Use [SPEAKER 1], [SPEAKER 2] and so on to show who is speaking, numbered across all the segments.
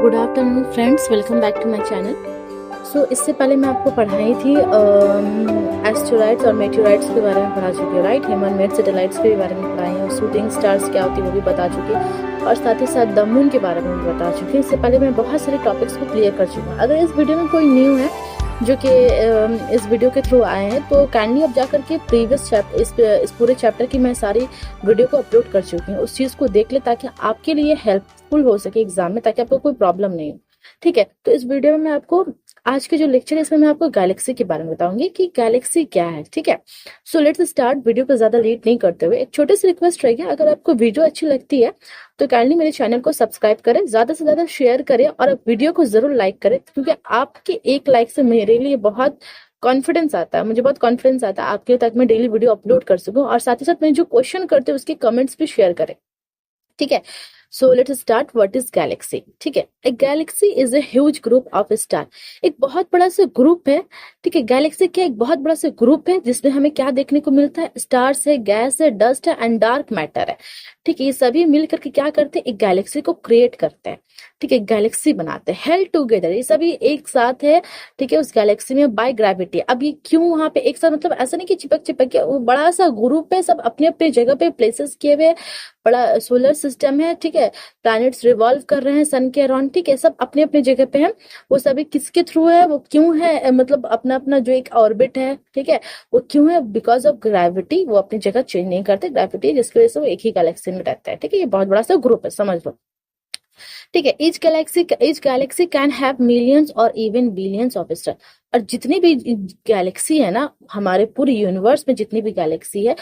[SPEAKER 1] Good afternoon friends, welcome back to my channel. इससे पहले मैं आपको पढ़ाई थी एस्टेरॉइड्स और मेटेओराइट्स के बारे में पढ़ा चुकी हूँ, राइट। ह्यूमन मेड सैटेलाइट्स के बारे में पढ़ाई हूँ, शूटिंग स्टार्स क्या होती है वो भी बता चुकी हूँ, और साथ ही साथ द मून के बारे में भी बता चुकी हूँ। इससे पहले मैं बहुत सारे टॉपिक्स को क्लियर कर चुकी हूँ। अगर इस वीडियो में कोई न्यू है जो कि इस वीडियो के थ्रू आए हैं तो काइंडली अब जाकर के प्रीवियस चैप्टर, इस पूरे चैप्टर की मैं सारी वीडियो को अपलोड कर चुकी हूँ, उस चीज़ को देख ले ताकि आपके लिए हेल्पफुल हो सके एग्जाम में, ताकि आपको कोई प्रॉब्लम नहीं हो। ठीक है, तो इस वीडियो में मैं आपको आज के जो लेक्चर है इसमें मैं आपको गैलेक्सी के बारे में बताऊंगी कि गैलेक्सी क्या है। ठीक है, सो लेट्स स्टार्ट। वीडियो को ज्यादा लेट नहीं करते हुए एक छोटी सी रिक्वेस्ट रहेगी, अगर आपको वीडियो अच्छी लगती है तो काइंडली मेरे चैनल को सब्सक्राइब करें, ज्यादा से ज्यादा शेयर करें और वीडियो को जरूर लाइक करें, क्योंकि आपके एक लाइक से मेरे लिए बहुत कॉन्फिडेंस आता है, मुझे बहुत कॉन्फिडेंस आता है आपके तक मैं डेली वीडियो अपलोड कर सकूं, और साथ ही साथ मैं जो क्वेश्चन करते हैं उसके कमेंट्स भी शेयर करें। ठीक है, so let start. What is Galaxy? ठीक है, ए Galaxy is a huge group of star. एक बहुत बड़ा सा ग्रुप है। ठीक है, गैलेक्सी क्या एक बहुत बड़ा सा ग्रुप है जिसमें हमें क्या देखने को मिलता है? स्टार्स है, गैस है, डस्ट है एंड डार्क मैटर है। ठीक है, ये सभी मिलकर के क्या करते हैं? एक गैलेक्सी को क्रिएट करते हैं। ठीक है, गैलेक्सी बनाते हैं हेल्ड टुगेदर, ये सभी एक साथ है। ठीक है, उस गैलेक्सी में बाय ग्रेविटी। अब ये क्यों वहां पे एक साथ, मतलब ऐसा नहीं कि चिपक चिपक के, वो बड़ा सा ग्रुप है, सब अपने अपने जगह पे प्लेसेस किए हुए, बड़ा सोलर सिस्टम है। ठीक है, प्लैनेट्स रिवॉल्व कर रहे हैं सन के अराउंड। ठीक है, सब अपने अपने जगह पे हैं। वो सभी किसके थ्रू है, वो क्यों है, मतलब अपना अपना जो एक ऑर्बिट है। ठीक है, वो क्यों है? Because of gravity. वो अपनी जगह चेंज नहीं करते, ग्रेविटी जिसकी वजह से वो एक ही गैलेक्सी में रहता है। ठीक है, ये बहुत बड़ा सा ग्रुप है, समझ लो। ठीक है, each galaxy can have millions और इवन बिलियंस ऑफ स्टार। और जितनी भी गैलेक्सी है ना, हमारे पूरे यूनिवर्स में जितनी भी गैलेक्सी है,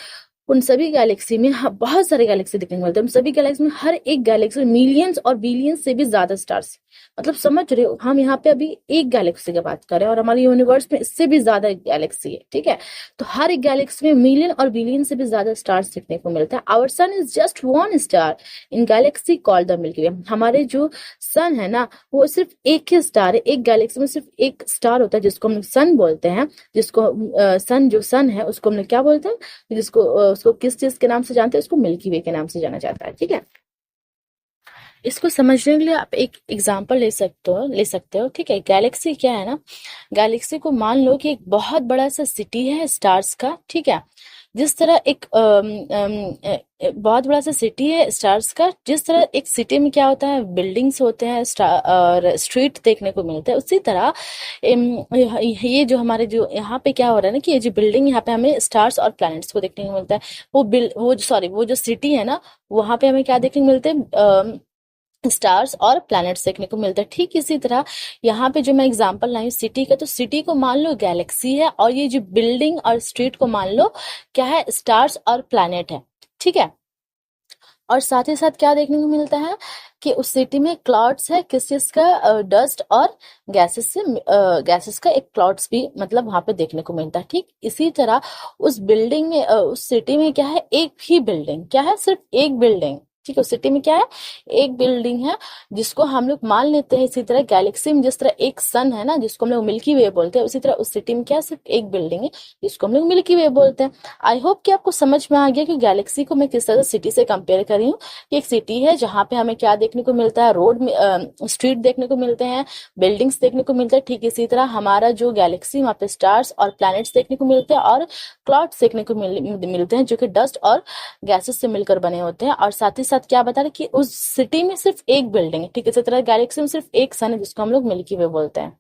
[SPEAKER 1] उन सभी गैलेक्सी में बहुत सारे गैलेक्सी देखने को मिलते हैं। उन सभी गैलेक्सी में हर एक गैलेक्सी में मिलियंस और बिलियंस से भी ज्यादा स्टार्स। मतलब समझ रहे हो, हम यहाँ पे अभी एक गैलेक्सी की बात कर रहे हैं और हमारे यूनिवर्स में इससे भी ज्यादा गैलेक्सी है। ठीक है, तो हर एक गैलेक्सी में मिलियन और बिलियन से भी ज्यादा स्टार्स देखने को मिलता है। Our sun is just one star in galaxy called the Milky Way. हमारे जो सन है ना, वो सिर्फ एक ही स्टार है। एक गैलेक्सी में सिर्फ एक स्टार होता है जिसको हम लोग सन बोलते हैं। जिसको सन, जो सन है उसको हम लोग क्या बोलते हैं? जिसको उसको किस चीज के नाम से जानते हैं? उसको मिल्की वे के नाम से जाना जाता है। ठीक है, इसको समझने के लिए आप एक एग्जांपल ले सकते हो। ठीक है, गैलेक्सी क्या है ना, गैलेक्सी को मान लो कि एक बहुत बड़ा सा सिटी है स्टार्स का। ठीक है, जिस तरह एक बहुत बड़ा सा सिटी है स्टार्स का, जिस तरह एक सिटी में क्या होता है, बिल्डिंग्स होते हैं और स्ट्रीट देखने को मिलते हैं, उसी तरह ये जो हमारे जो यहाँ पे क्या हो रहा है ना, कि ये जो बिल्डिंग, यहाँ पे हमें स्टार्स और प्लैनेट्स को देखने को मिलता है। वो जो सिटी है ना, वहां पे हमें क्या देखने को मिलते हैं? स्टार्स और प्लैनेट्स देखने को मिलता है। ठीक इसी तरह यहाँ पे जो मैं एग्जांपल लाई हूँ सिटी का, तो सिटी को मान लो गैलेक्सी है, और ये जो बिल्डिंग और स्ट्रीट को मान लो क्या है? स्टार्स और प्लैनेट है। ठीक है, और साथ ही साथ क्या देखने को मिलता है कि उस सिटी में क्लाउड्स है, किस चीज का? डस्ट और गैसेस का एक क्लाउड्स भी मतलब वहां पे देखने को मिलता है। ठीक इसी तरह उस बिल्डिंग में, उस सिटी में क्या है? एक ही बिल्डिंग, क्या है? सिर्फ एक बिल्डिंग। ठीक है, उस सिटी में क्या है? एक बिल्डिंग है, जिसको हम लोग मान लेते हैं। इसी तरह गैलेक्सी में जिस तरह एक सन है ना, जिसको हम लोग मिल्की वे बोलते हैं, उसी तरह उस सिटी में क्या है? सिर्फ एक बिल्डिंग है, जिसको हम लोग मिल्की वे बोलते हैं। आई होप कि आपको समझ में आ गया कि गैलेक्सी को मैं किस तरह सिटी से कंपेयर करी हूँ। कि एक सिटी है जहाँ पे हमें क्या देखने को मिलता है? रोड में स्ट्रीट देखने को मिलते हैं, बिल्डिंग्स देखने को मिलता है। ठीक इसी तरह हमारा जो गैलेक्सी, वहाँ पे स्टार्स और प्लैनेट्स देखने को मिलते हैं, और क्लाउड्स देखने को मिलते हैं, जो कि डस्ट और गैसेस से मिलकर बने होते हैं। और साथ ही साथ क्या बता रहे कि उस सिटी में सिर्फ एक बिल्डिंग है। ठीक है, इसी तरह गैलेक्सी में सिर्फ एक सन है, जिसको हम लोग मिल्की वे बोलते हैं।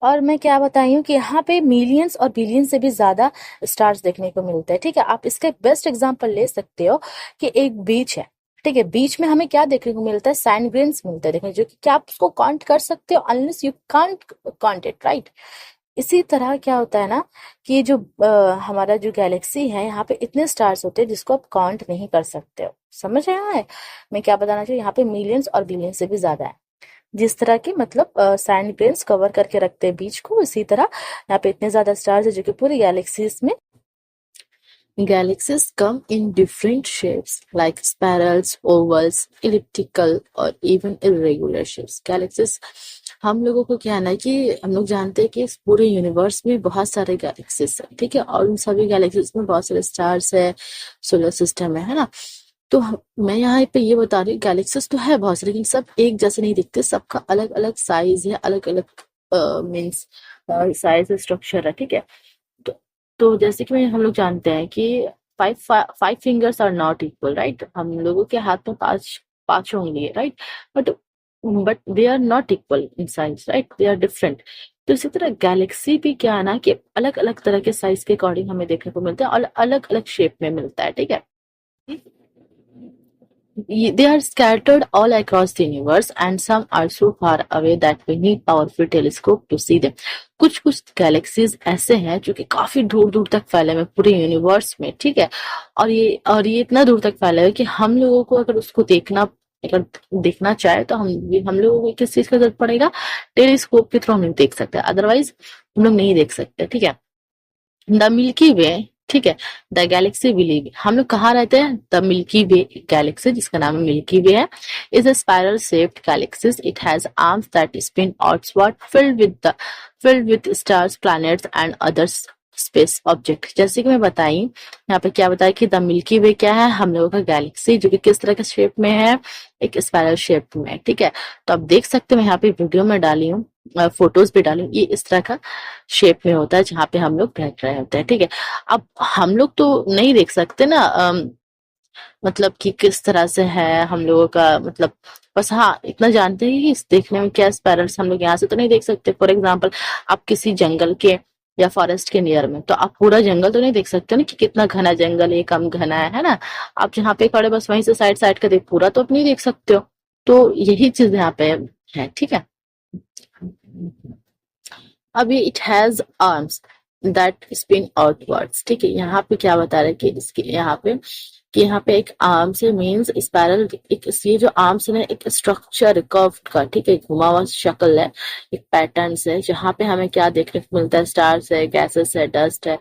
[SPEAKER 1] और मैं क्या बताई हूँ कि यहाँ पे मिलियंस और बिलियंस से भी ज्यादा स्टार्स देखने को मिलते हैं। ठीक है, आप इसका एक बेस्ट एग्जांपल ले सकते हो कि एक बीच है। ठीक है, बीच में हमें क्या देखने को मिलता है? सैंड ग्रेन्स मिलता है देखने, जो कि क्या आप उसको काउंट कर सकते हो? Unless you can't count it, right. इसी तरह क्या होता है ना, कि ये जो हमारा जो गैलेक्सी है, यहाँ पे इतने स्टार्स होते हैं जिसको आप काउंट नहीं कर सकते हो। समझ रहे हैं मैं क्या बताना चाहिए? यहाँ पे मिलियंस और बिलियंस से भी ज्यादा है। जिस तरह की मतलब सैंड ग्रेन्स कवर करके रखते हैं बीच को, इसी तरह यहाँ पे इतने ज्यादा स्टार्स है जो कि पूरी गैलेक्सीज में। Galaxies come in different shapes like spirals, ovals, elliptical और even irregular shapes. Galaxies हम लोगों को क्या है ना, कि हम लोग जानते हैं कि इस पूरे यूनिवर्स में बहुत सारे गैलेक्सीज है। ठीक है, और उन सभी गैलेक्सीज में बहुत सारे स्टार्स है, सोलर सिस्टम है ना। तो मैं यहाँ पे ये बता रही हूँ, गैलेक्सीज तो है बहुत सारे, लेकिन सब एक जैसे नहीं दिखते, सबका अलग अलग साइज है, अलग अलग मीन्स साइज स्ट्रक्चर है, ठीक है। तो, तो जैसे कि हम लोग जानते हैं कि five five fingers are not equal, right. हम लोगों के हाथ में पांच उंगली है, right. But but they are not equal in size, right, they are different. तो इसी तरह गैलेक्सी भी क्या है ना, कि अलग अलग तरह के साइज के अकॉर्डिंग हमें देखने को मिलता है और अलग अलग शेप में मिलता है, ठीक है। They are scattered all across the universe and some are so far away that we need powerful telescope to see them. कुछ कुछ गैलेक्सीज ऐसे हैं जो कि काफी दूर दूर तक फैले हुए पूरे यूनिवर्स में, ठीक है। और ये इतना दूर तक फैला है कि हम लोगों को अगर उसको अगर देखना चाहे तो हम लोगों को किस चीज का जरूरत पड़ेगा, टेलीस्कोप के थ्रू हम देख सकते हैं, अदरवाइज हम लोग नहीं देख सकते, ठीक है। द मिल्की वे, ठीक है, द गैलेक्सी बिलीव, हम लोग कहाँ रहते हैं, द मिल्की वे गैलेक्सी जिसका नाम मिल्की वे है, is a spiral shaped Galaxy, it has arms that spin outward filled with stars planets and other space object. जैसे कि मैं बताई यहाँ पे क्या बताया कि द मिल्की वे क्या है, हम लोगों का गैलेक्सी जो कि किस तरह के शेप में है, एक स्पाइरल शेप में है, ठीक है। तो आप देख सकते हो, मैं यहाँ पे वीडियो में डाली हूँ, फोटोज भी डाली हूँ, ये इस तरह का शेप में होता है जहाँ पे हम लोग बैठ रहे होते हैं, ठीक है। अब हम लोग तो नहीं देख सकते ना, मतलब कि किस तरह से है हम लोगों का, मतलब बस हाँ इतना जानते हैं कि इस देखने में क्या स्पाइरल्स, हम लोग यहाँ से तो नहीं देख सकते। फॉर एग्जाम्पल, आप किसी जंगल के या फॉरेस्ट के नियर में, तो आप पूरा जंगल तो नहीं देख सकते ना कि कितना घना जंगल है, कम घना है ना। आप जहाँ पे खड़े बस वहीं से साइड साइड का देख, पूरा तो आप नहीं देख सकते हो। तो यही चीज यहाँ पे है, ठीक है। अभी it has arms that spin outwards, ठीक है। यहाँ पे क्या बता रहे हैं कि इसके यहाँ पे एक आर्म्स है, मीन्स स्पाइरल, एक ये जो आर्म्स है एक स्ट्रक्चर कर्व्ड का, ठीक है, घुमा हुआ शक्ल है, एक पैटर्न है, जहाँ पे हमें क्या देखने को मिलता है, स्टार्स है, गैसेस है, डस्ट है,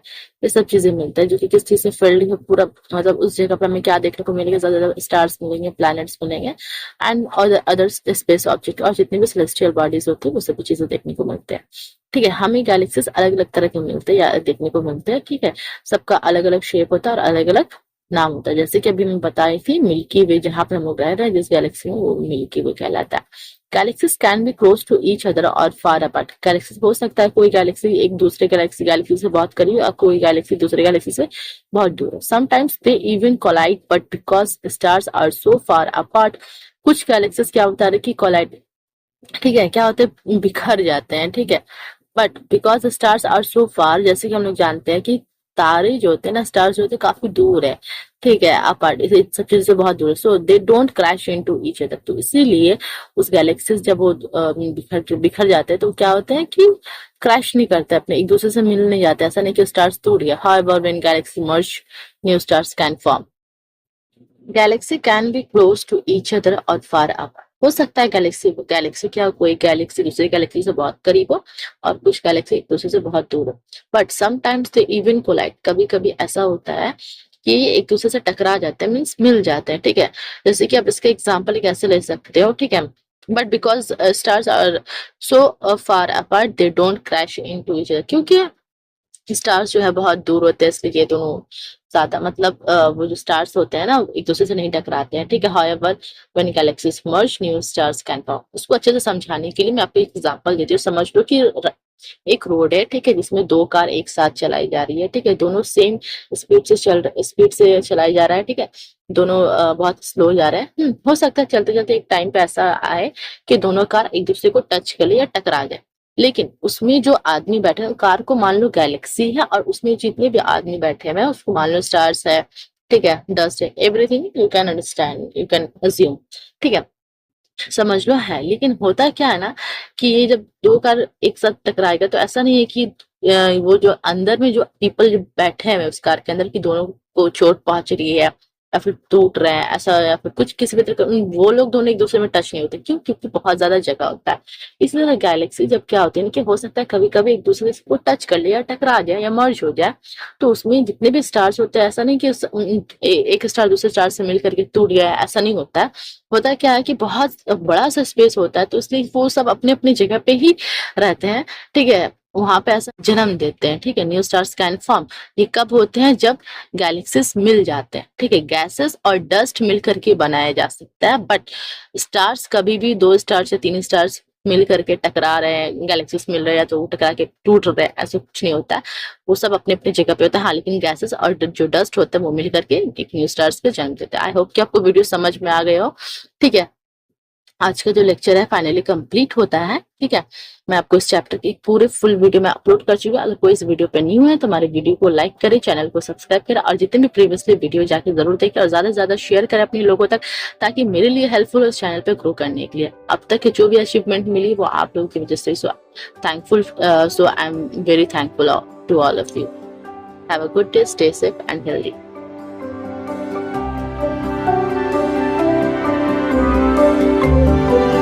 [SPEAKER 1] ये सब चीजें मिलता है जो कि किस चीज से फिल्ड है पूरा, मतलब उस जगह पर हमें क्या देखने को मिलेगा, ज्यादा ज्यादा स्टार्स मिलेंगे, प्लैनेट्स मिलेंगे एंड अदर स्पेस ऑब्जेक्ट, और जितनी भी सेलेस्टियल बॉडीज होती है वो सभी चीजें देखने को मिलते हैं, ठीक है। हमें गैलेक्सीज अलग अलग तरह के मिलते हैं या देखने को मिलते हैं, ठीक है। सबका अलग अलग शेप होता है और अलग अलग नाम होता है। जैसे कि अभी मैं बताई थी मिल्की वे, जहां पर हम लोग रह रहे हैं जिस गैलेक्सी में, वो मिल्की वे कहलाता है। Galaxies can be close to each other और फार अपार्ट। गैलेक्सीज हो सकता है कोई गैलेक्सी एक दूसरे गैलेक्सी से बहुत करीब और कोई गैलेक्सी दूसरे गैलेक्सी से बहुत दूर है। Sometimes they even collide but because stars are so far apart, कुछ गैलेक्सीज क्या होता है कि कोलाइड, ठीक है, क्या होते हैं, बिखर जाते हैं, ठीक है। But because stars are so far, जैसे कि हम लोग जानते हैं कि तारे जो होते हैं ना, स्टार्स जो होते हैं काफी दूर है, ठीक है, अपार्ट, सब चीजों से बहुत दूर है, so they don't crash into each other. तो इसीलिए उस गैलेक्सीज जब वो बिखर जाते हैं तो क्या होते हैं कि क्रैश नहीं करते, अपने एक दूसरे से मिल नहीं जाते, ऐसा नहीं कि स्टार्स टूट गया। However when galaxy merge new stars can form. Galaxy can be close to each other और फार अप, हो सकता है गैलेक्सी क्या, कोई गैलेक्सी दूसरी गैलेक्सी से बहुत करीब हो और कुछ गैलेक्सी एक दूसरे से बहुत दूर हो। But sometimes they even collide, कभी कभी ऐसा होता है कि ये एक दूसरे से टकरा जाते हैं, मीन्स मिल जाते हैं, ठीक है। जैसे कि आप इसका एग्जाम्पल कैसे ले सकते हो, ठीक है। But because stars are so far apart they don't crash into each other, क्योंकि स्टार्स जो है बहुत दूर होते हैं, इसलिए ये दोनों ज्यादा, मतलब वो जो स्टार्स होते हैं ना एक दूसरे से नहीं टकराते हैं, ठीक है। However when galaxies merge new stars can form. उसको अच्छे से समझाने के लिए मैं आपको एक एग्जांपल देती हूँ। समझ लो कि एक रोड है, ठीक है, जिसमें दो कार एक साथ चलाई जा रही है, ठीक है, दोनों सेम स्पीड से चलाई जा रहा है, ठीक है। दोनों बहुत स्लो जा रहे हैं। हो सकता है चलते चलते एक टाइम पे ऐसा आए कि दोनों कार एक दूसरे को टच कर ले या टकरा जाए, लेकिन उसमें जो आदमी बैठे हैं, कार को मान लो गैलेक्सी है और उसमें जितने भी आदमी बैठे हैं उसको मान लो स्टार्स है, ठीक है, डस्ट है, everything you can understand, you can assume, ठीक है, समझ लो है। लेकिन होता क्या है ना कि ये जब दो कार एक साथ टकराएगा तो ऐसा नहीं है कि वो जो अंदर में जो पीपल जो बैठे हैं उस कार के अंदर की दोनों को चोट पहुंच रही है या फिर टूट रहे हैं, ऐसा या फिर कुछ किसी भी तरह का, वो लोग दोनों एक दूसरे में टच नहीं होते, क्यों, क्योंकि बहुत ज्यादा जगह होता है। इसलिए गैलेक्सी जब क्या होती है ना कि हो सकता है कभी कभी एक दूसरे को टच कर ले या टकरा जाए या मर्ज हो जाए, तो उसमें जितने भी स्टार्स होते हैं, ऐसा नहीं कि एक स्टार दूसरे स्टार से मिल करके टूट गया है, ऐसा नहीं होता है। होता क्या है कि बहुत बड़ा सा स्पेस होता है, तो इसलिए वो सब अपने अपनी जगह पे ही रहते हैं, ठीक है। वहां पे ऐसा जन्म देते हैं, ठीक है। न्यू स्टार्स कैन फॉर्म, ये कब होते हैं, जब गैलेक्सीज मिल जाते हैं, ठीक है। गैसेस और डस्ट मिल करके बनाया जा सकता है, बट स्टार्स कभी भी 2 स्टार्स या 3 स्टार्स मिल करके टकरा रहे हैं, गैलेक्सीज मिल रहे हैं तो टकरा के टूट रहे हैं, ऐसा कुछ नहीं होता है। वो सब अपने अपने जगह पे होता है। हाँ, लेकिन गैसेस और जो डस्ट होता है वो मिल करके एक न्यू स्टार्स के जन्म देते हैं। आई होप कि आपको वीडियो समझ में आ गए हो, ठीक है। आज का जो लेक्चर है फाइनली कंप्लीट होता है, ठीक है। मैं आपको इस चैप्टर की पूरे फुल वीडियो में अपलोड कर चुकी हूँ। अगर कोई इस वीडियो पे न्यू है तो हमारे वीडियो को लाइक करें, चैनल को सब्सक्राइब करें और जितने भी प्रीवियसली वीडियो जाके जरूर देखें और ज्यादा से ज्यादा शेयर करें अपने लोगों तक, ताकि मेरे लिए हेल्पफुल हो इस चैनल पे ग्रो करने के लिए। अब तक की जो भी अचीवमेंट मिली वो आप लोगों की वजह से, so thankful, so I am very thankful to all of you. Have a good day, stay safe and healthy.